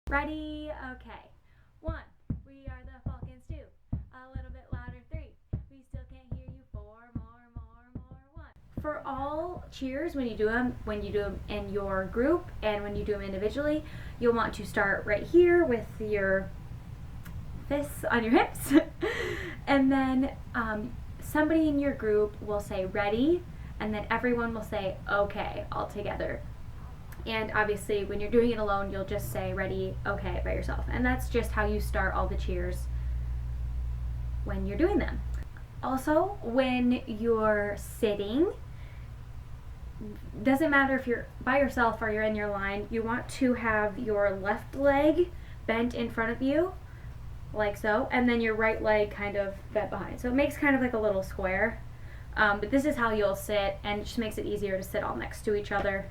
Ready? Okay. 1. We are the Falcons. 2. A little bit louder. 3. We still can't hear you. 4. More. 1. For all cheers, when you do them in your group and when you do them individually, you'll want to start right here with your fists on your hips, and then somebody in your group will say ready, and then everyone will say okay all together. And obviously when you're doing it alone, you'll just say ready, okay by yourself. And that's just how you start all the cheers when you're doing them. Also, when you're sitting, doesn't matter if you're by yourself or you're in your line, you want to have your left leg bent in front of you, like so, and then your right leg kind of bent behind. So it makes kind of like a little square. But this is how you'll sit, and it just makes it easier to sit all next to each other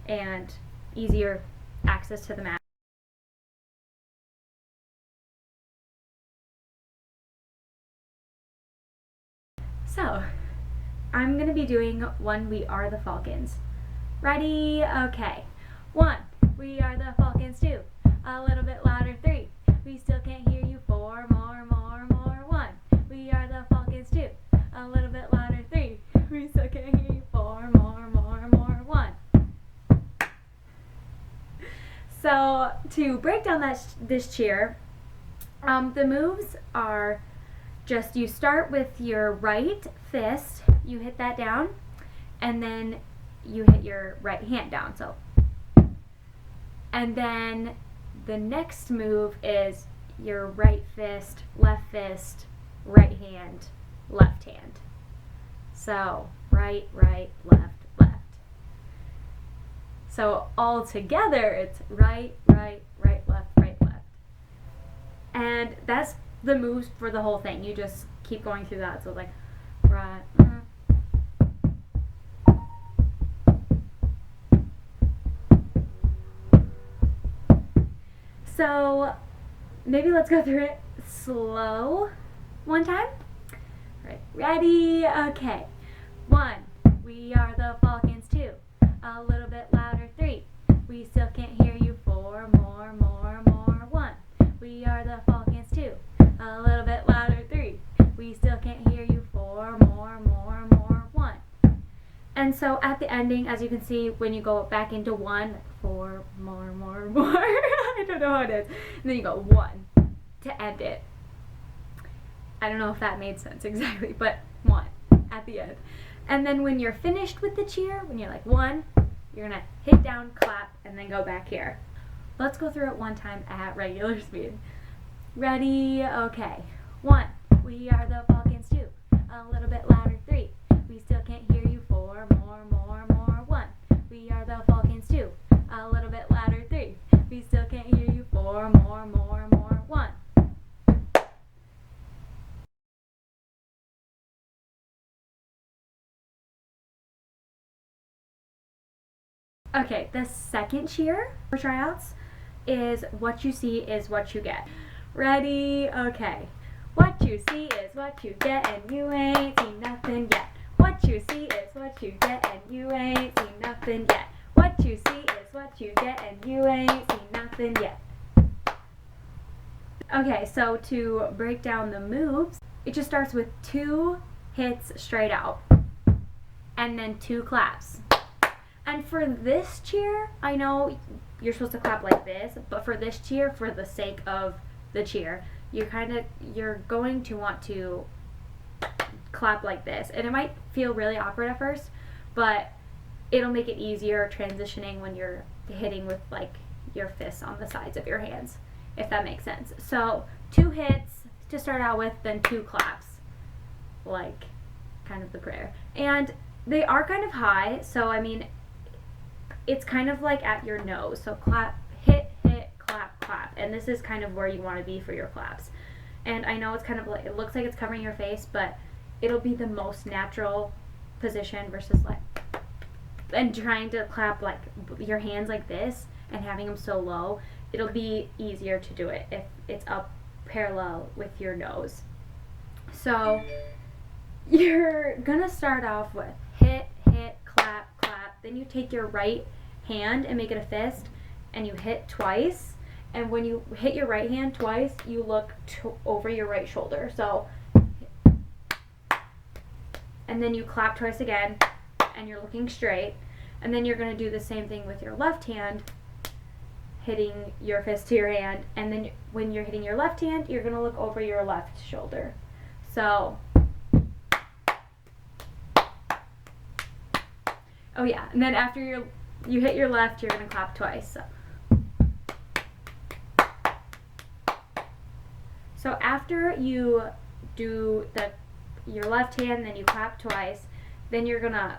and easier access to the mat. So, I'm going to be doing one We Are The Falcons. Ready? Okay. 1. We are the Falcons. 2. A little bit louder. 3. We still can't hear you. 4. More. 1. We are the Falcons. 2. A little bit louder. 3. We still can't hear you. 4. More. 1. So to break down this cheer, the moves are just you start with your right fist, you hit that down, and then you hit your right hand down. So, and then the next move is your right fist, right hand, left hand. So right, left. So all together, it's right, left. And that's the moves for the whole thing. You just keep going through that. So like, right. So maybe let's go through it slow one time. Right, ready? Okay. 1. We are the Falcons. 2. A little bit louder. 3. We still can't hear you. 4. More. 1. We are the Falcons. 2. A little bit louder. 3. We still can't hear you. 4. More. 1. And so at the ending, as you can see, when you go back into 1, 4. More. I don't know how it is. And then you go 1 to end it. I don't know if that made sense exactly, but 1 at the end. And then when you're finished with the cheer, when you're like 1, you're going to hit down, clap, and then go back here. Let's go through it one time at regular speed. Ready? Okay. 1. We are the Falcons. 2. A little bit louder. 3. We still can't hear you. 4. More. 1. We are the Falcons. 2. A little bit louder. 3. We still can't hear you. 4. More. 1. Okay, the second cheer for tryouts is what you see is what you get. Ready? Okay. What you see is what you get, and you ain't seen nothing yet. What you see is what you get, and you ain't seen nothing yet. What you see is what you get, and you ain't seen nothing yet. Okay, so to break down the moves, it just starts with 2 hits straight out, and then 2 claps. And for this cheer, I know you're supposed to clap like this, but for this cheer, for the sake of the cheer, you're going to want to clap like this. And it might feel really awkward at first, but it'll make it easier transitioning when you're hitting with like your fists on the sides of your hands, if that makes sense. So 2 hits to start out with, then 2 claps, like kind of the prayer. And they are kind of high, so I mean, it's kind of like at your nose. So clap, hit, clap. And this is kind of where you want to be for your claps. And I know it's kind of like, it looks like it's covering your face, but it'll be the most natural position versus like, and trying to clap like your hands like this and having them so low, it'll be easier to do it if it's up parallel with your nose. So you're gonna start off with hit, clap. Then you take your right hand and make it a fist, and you hit twice, And when you hit your right hand twice, you look over your right shoulder. So, and then you clap twice again, and you're looking straight. And then you're going to do the same thing with your left hand, hitting your fist to your hand. And then when you're hitting your left hand, you're going to look over your left shoulder. So, oh yeah, and then after you hit your left, you're going to clap twice. So after you do your left hand, then you clap twice, then you're going to,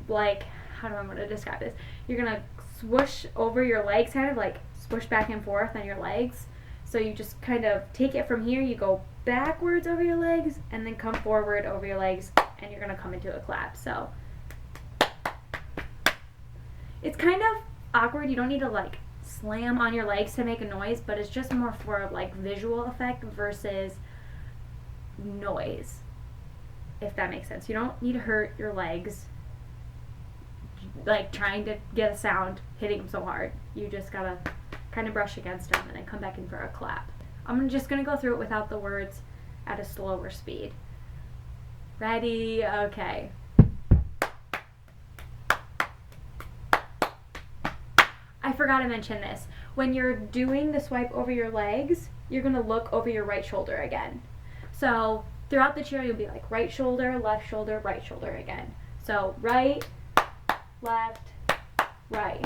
like, how do I want to describe this? You're going to swoosh over your legs, kind of like swoosh back and forth on your legs. So you just kind of take it from here, you go backwards over your legs, and then come forward over your legs, and you're going to come into a clap. So it's kind of awkward. You don't need to like slam on your legs to make a noise, but it's just more for like visual effect versus noise, if that makes sense. You don't need to hurt your legs like trying to get a sound hitting them so hard. You just gotta kind of brush against them and then come back in for a clap. I'm just gonna go through it without the words at a slower speed. Ready? Okay. I forgot to mention this. When you're doing the swipe over your legs, you're going to look over your right shoulder again. So throughout the cheer, you'll be like right shoulder, right shoulder again. So right, left, right.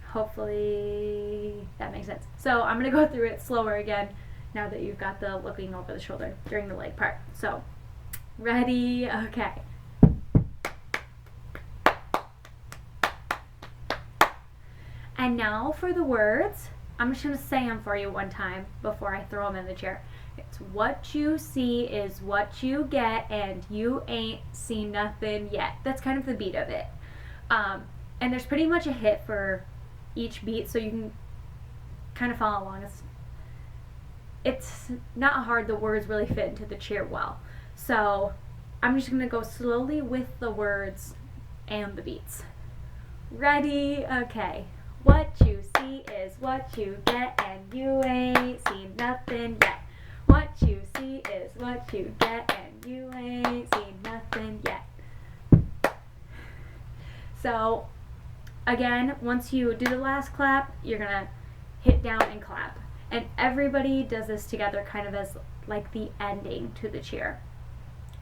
Hopefully that makes sense. So I'm going to go through it slower again now that you've got the looking over the shoulder during the leg part. So ready? Okay. And now for the words. I'm just going to say them for you one time before I throw them in the chair. It's what you see is what you get, and you ain't seen nothing yet. That's kind of the beat of it. And there's pretty much a hit for each beat, so you can kind of follow along. It's not hard. The words really fit into the cheer well. So I'm just going to go slowly with the words and the beats. Ready? Okay. What you see is what you get, and you ain't seen nothing yet. What you see is what you get, and you ain't seen nothing yet. So, again, once you do the last clap, you're going to hit down and clap. And everybody does this together kind of as like the ending to the cheer.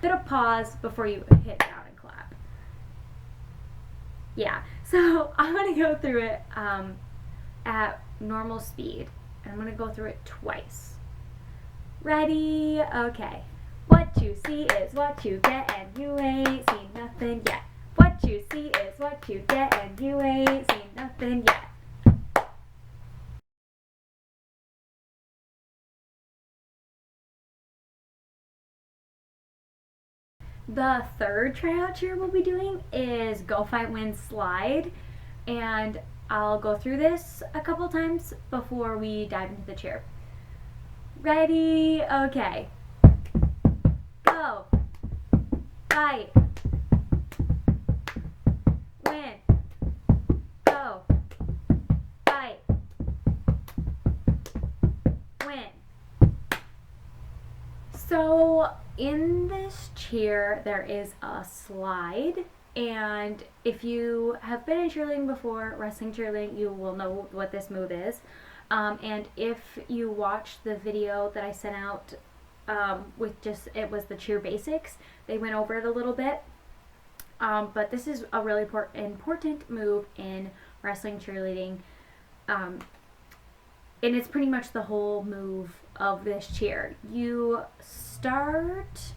Bit of pause before you hit down and clap. Yeah, so I'm going to go through it at normal speed, and I'm going to go through it twice. Ready? Okay. What you see is what you get, and you ain't seen nothing yet. What you see is what you get, and you ain't seen nothing yet. The third tryout cheer we'll be doing is Go Fight Win Slide, and I'll go through this a couple times before we dive into the cheer. Ready? Okay. Go. Fight. Win. Go. Fight. Win. So in this cheer, there is a slide, and if you have been in cheerleading before, wrestling cheerleading, you will know what this move is. And if you watched the video that I sent out it was the cheer basics, they went over it a little bit. But this is a really important move in wrestling cheerleading. And it's pretty much the whole move of this cheer. You start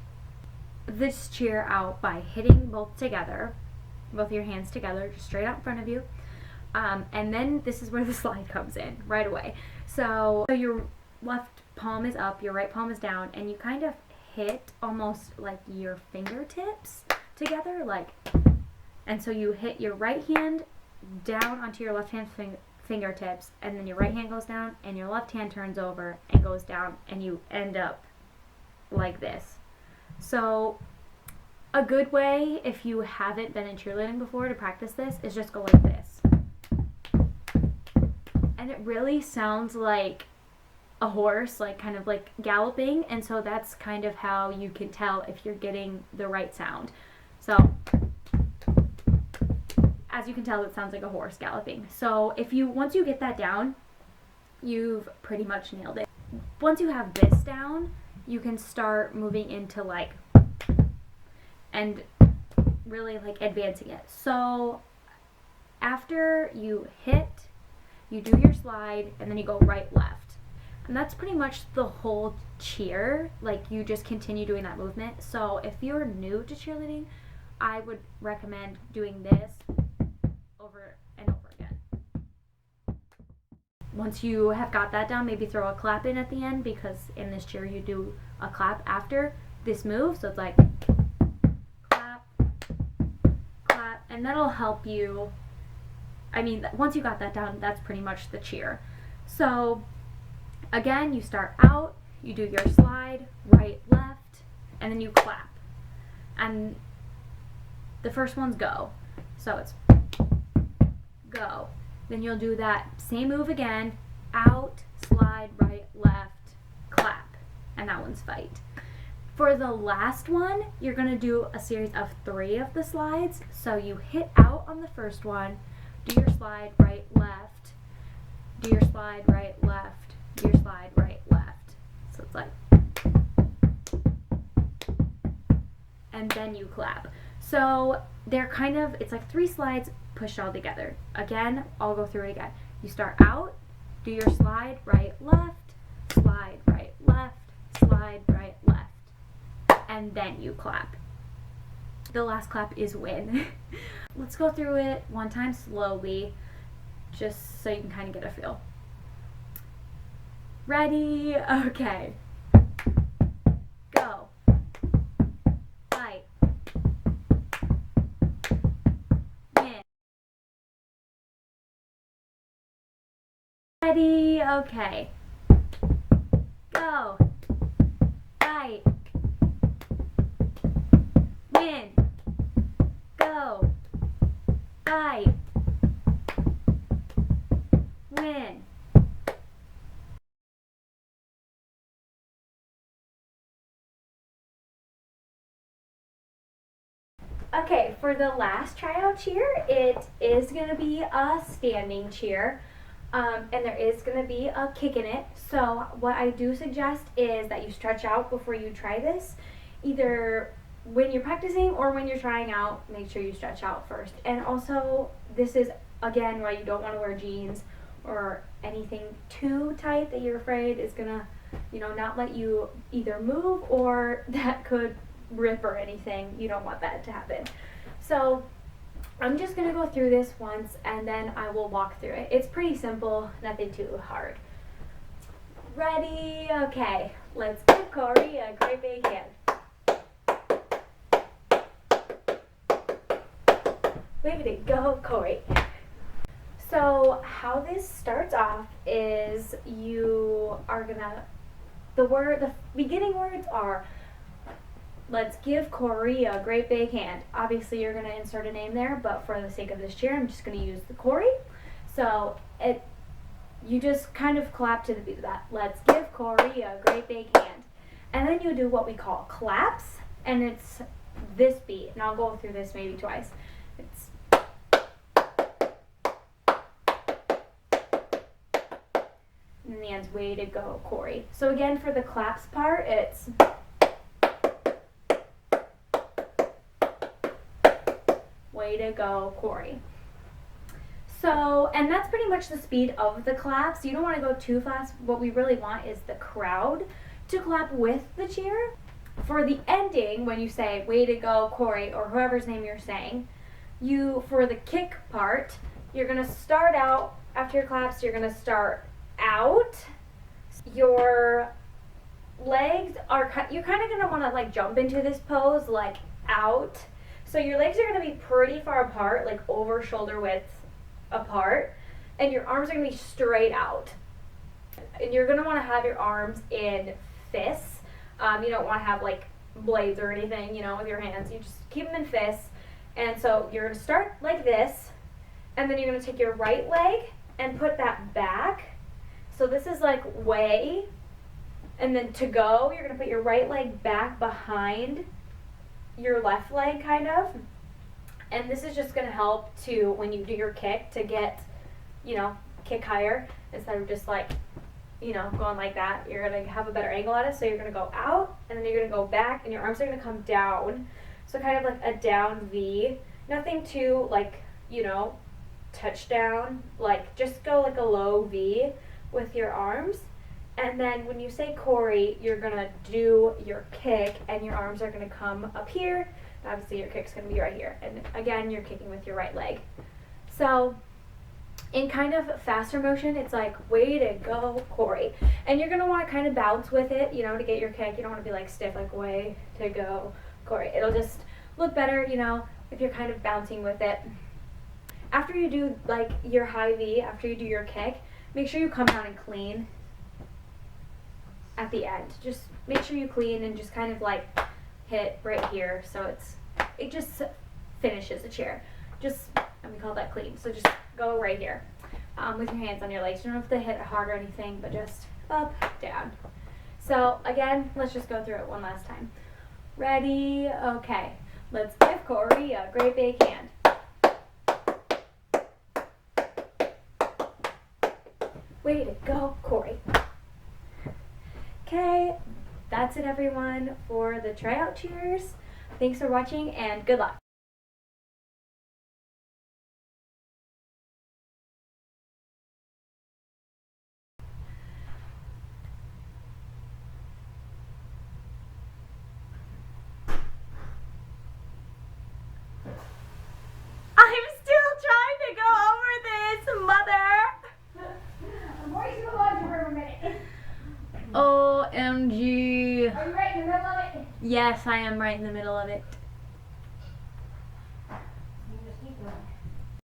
this cheer out by hitting both your hands together, just straight out in front of you. And then this is where the slide comes in right away. So your left palm is up, your right palm is down, and you kind of hit almost like your fingertips together, and so you hit your right hand down onto your left hand fingertips, and then your right hand goes down, and your left hand turns over and goes down, and you end up like this. So a good way, if you haven't been in cheerleading before, to practice this is just go like this. and it really sounds like a horse, like kind of like galloping, and so that's kind of how you can tell if you're getting the right sound. So as you can tell, it sounds like a horse galloping. So once you get that down, you've pretty much nailed it. Once you have this down, you can start moving into like, and really like advancing it. So after you hit, you do your slide, and then you go right, left. And that's pretty much the whole cheer. Like, you just continue doing that movement. So if you're new to cheerleading, I would recommend doing this over and over again. Once you have got that down, maybe throw a clap in at the end, because in this cheer you do a clap after this move. So it's like clap, clap, and that'll help you. I mean, once you got that down, that's pretty much the cheer. So again, you start out, you do your slide, right, left, and then you clap. And the first one's go. So it's go. Then you'll do that same move again, out, slide, right, left, clap. And that one's fight. For the last one, you're going to do a series of 3 of the slides. So you hit out on the first one, do your slide, right, left, do your slide, right, left, do your slide, right, left. So it's like, and then you clap. So they're kind of, it's like 3 slides pushed all together. Again, I'll go through it again. You start out, do your slide, right, left, slide, right, left, slide, right, left, and then you clap. The last clap is win. Let's go through it one time slowly, just so you can kind of get a feel. Ready? Okay. Go. Fight. Win. Ready? Okay. Go. Fight. Win. Go. Fight. Win. Okay, for the last tryout cheer, it is going to be a standing cheer, and there is going to be a kick in it. So what I do suggest is that you stretch out before you try this. Either when you're practicing or when you're trying out, make sure you stretch out first. And also, this is, again, why you don't want to wear jeans or anything too tight that you're afraid is going to, not let you either move, or that could rip or anything. You don't want that to happen. So I'm just going to go through this once, and then I will walk through it. It's pretty simple, nothing too hard. Ready? Okay, let's give Corey a great big hand. Way to go, Corey. So how this starts off is you are gonna, the beginning words are, let's give Corey a great big hand. Obviously you're gonna insert a name there, but for the sake of this cheer, I'm just gonna use the Corey. So you just kind of clap to the beat of that. Let's give Corey a great big hand. And then you do what we call claps, and it's this beat. And I'll go through this maybe twice. It's and the end's way to go, Corey. So again, for the claps part, it's way to go, Corey. So, and that's pretty much the speed of the claps. You don't want to go too fast. What we really want is the crowd to clap with the cheer. For the ending, when you say, way to go, Corey, or whoever's name you're saying, for the kick part, you're going to start out, after your claps, you're going to start out. Your legs are, you're kind of going to want to like jump into this pose, like out. So your legs are going to be pretty far apart, like over shoulder width apart, and your arms are going to be straight out. And you're going to want to have your arms in fists. You don't want to have like blades or anything, with your hands. You just keep them in fists. And so you're going to start like this, and then you're going to take your right leg and put that back So this is like way, and then to go, you're gonna put your right leg back behind your left leg, kind of. And this is just gonna help to, when you do your kick, to get, kick higher instead of just like, going like that. You're gonna have a better angle at it. So you're gonna go out, and then you're gonna go back, and your arms are gonna come down. So kind of like a down V. Nothing too like, touchdown. Like just go like a low V with your arms. And then when you say Corey, you're gonna do your kick, and your arms are gonna come up here. Obviously your kick's gonna be right here. And again, you're kicking with your right leg. So in kind of faster motion, it's like, way to go, Corey. And you're gonna wanna kind of bounce with it, to get your kick. You don't wanna be like stiff, like way to go, Corey. It'll just look better, if you're kind of bouncing with it. After you do like your high V, after you do your kick, make sure you come down and clean at the end. Just make sure you clean and just kind of like hit right here, so it just finishes the chair. And we call that clean. So just go right here with your hands on your legs. You don't have to hit hard or anything, but just up, down. So again, let's just go through it one last time. Ready? Okay. Let's give Corey a great big hand. Way to go, Corey. Okay, that's it everyone for the tryout cheers. Thanks for watching and good luck. I'm still trying to go over this, Mother. I'm going to go on for a minute. OMG. Are you right in the middle of it? Yes, I am right in the middle of it.